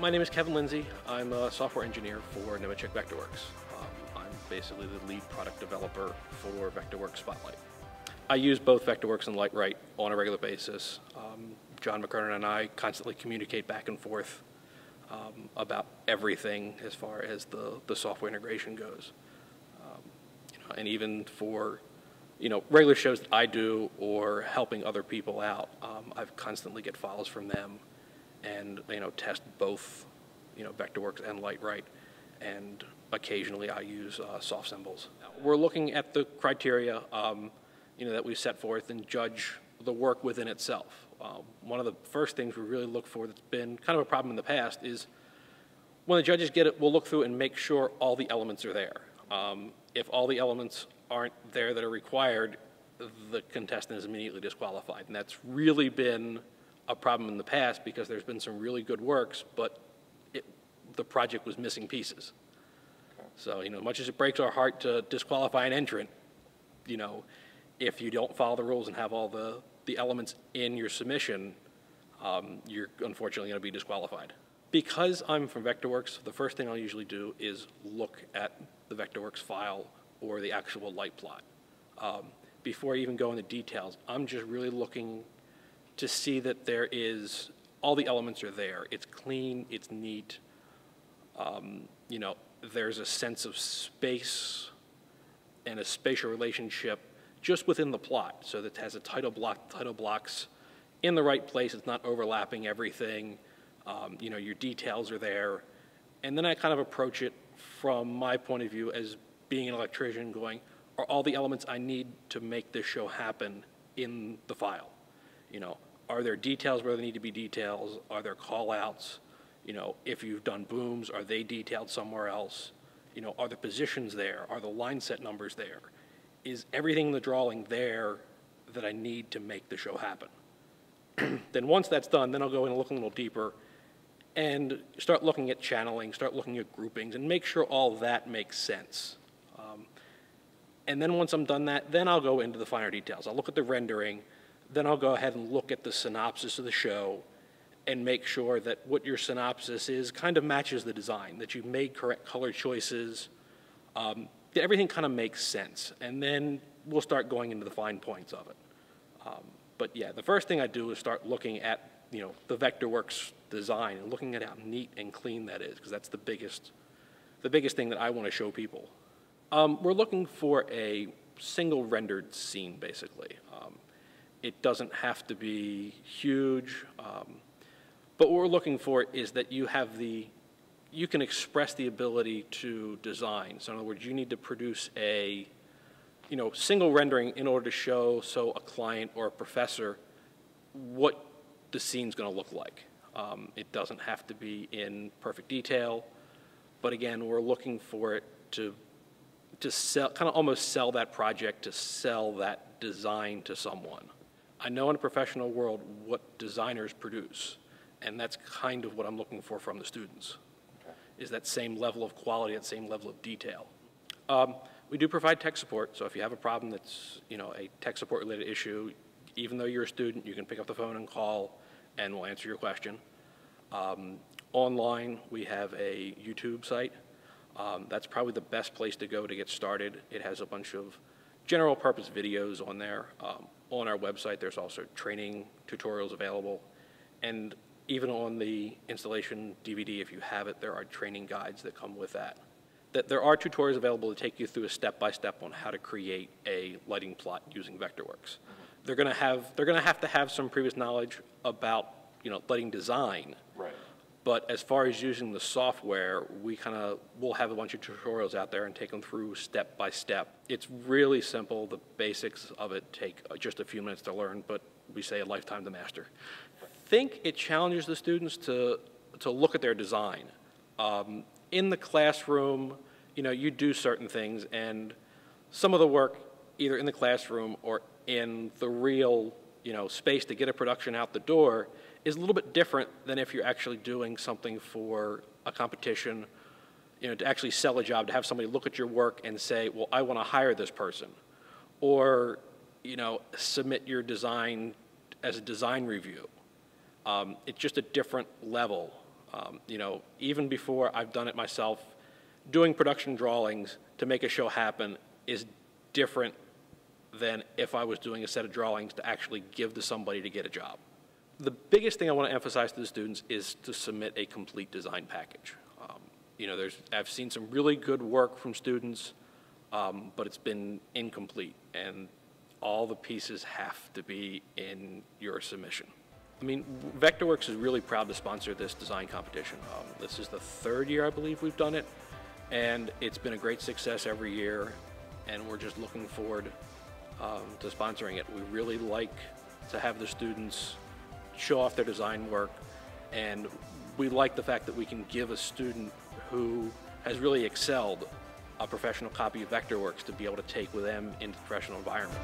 My name is Kevin Linzey. I'm a software engineer for Nemetschek Vectorworks. I'm basically the lead product developer for Vectorworks Spotlight. I use both Vectorworks and Lightwrite on a regular basis. John McKernan and I constantly communicate back and forth about everything as far as the software integration goes. And even for regular shows that I do or helping other people out, I constantly get files from them and test both Vectorworks and Lightwrite, and occasionally I use soft symbols. We're looking at the criteria that we set forth and judge the work within itself. One of the first things we really look for that's been kind of a problem in the past is when the judges get it, we'll look through and make sure all the elements are there. If all the elements aren't there that are required, the contestant is immediately disqualified, and that's really been a problem in the past because there's been some really good works, but the project was missing pieces. Okay. So, much as it breaks our heart to disqualify an entrant, if you don't follow the rules and have all the elements in your submission, you're unfortunately going to be disqualified. Because I'm from Vectorworks, the first thing I'll usually do is look at the Vectorworks file or the actual light plot. Before I even go into details, I'm just really looking to see that all the elements are there. It's clean, it's neat. There's a sense of space and a spatial relationship just within the plot, so that it has a title block, title blocks in the right place, it's not overlapping everything, your details are there. And then I kind of approach it from my point of view as being an electrician going, are all the elements I need to make this show happen in the file? Are there details where there need to be details? Are there call-outs? If you've done booms, are they detailed somewhere else? Are the positions there? Are the line set numbers there? Is everything in the drawing there that I need to make the show happen? Then once that's done, then I'll go in and look a little deeper and start looking at channeling, start looking at groupings, and make sure all that makes sense. And then once I'm done that, then I'll go into the finer details. I'll look at the rendering, then I'll go ahead and look at the synopsis of the show and make sure that what your synopsis is kind of matches the design, that you've made correct color choices, that everything kind of makes sense. And then we'll start going into the fine points of it. But yeah, the first thing I do is start looking at the Vectorworks design and looking at how neat and clean that is, because that's the biggest thing that I want to show people. We're looking for a single rendered scene, basically. It doesn't have to be huge, but what we're looking for is that you can express the ability to design. So in other words, you need to produce a single rendering in order to show a client or a professor what the scene's going to look like. It doesn't have to be in perfect detail, but again, we're looking for it to sell, kind of almost sell that project, to sell that design to someone. I know in a professional world what designers produce, and that's kind of what I'm looking for from the students, is that same level of quality, that same level of detail. We do provide tech support, so if you have a problem that's a tech support related issue, even though you're a student, you can pick up the phone and call and we'll answer your question. Online, we have a YouTube site. That's probably the best place to go to get started. It has a bunch of general purpose videos on there. On our website, there's also training tutorials available. And even on the installation DVD, if you have it, there are training guides that come with that. There are tutorials available to take you through a step-by-step on how to create a lighting plot using Vectorworks. They're going to have to have some previous knowledge about lighting design. Right. But as far as using the software, we'll have a bunch of tutorials out there and take them through step by step. It's really simple. The basics of it take just a few minutes to learn, but we say a lifetime to master. I think it challenges the students to look at their design. In the classroom, you do certain things, and some of the work, either in the classroom or in the real space to get a production out the door, is a little bit different than if you're actually doing something for a competition, to actually sell a job, to have somebody look at your work and say, well, I want to hire this person. Or, submit your design as a design review. It's just a different level. You know, even before I've done it myself, doing production drawings to make a show happen is different than if I was doing a set of drawings to actually give to somebody to get a job. The biggest thing I want to emphasize to the students is to submit a complete design package. You know, I've seen some really good work from students, but it's been incomplete, and all the pieces have to be in your submission. I mean, Vectorworks is really proud to sponsor this design competition. This is the 3rd year, I believe, we've done it, and it's been a great success every year, and we're just looking forward to sponsoring it. We really like to have the students show off their design work, and we like the fact that we can give a student who has really excelled a professional copy of Vectorworks to be able to take with them into the professional environment.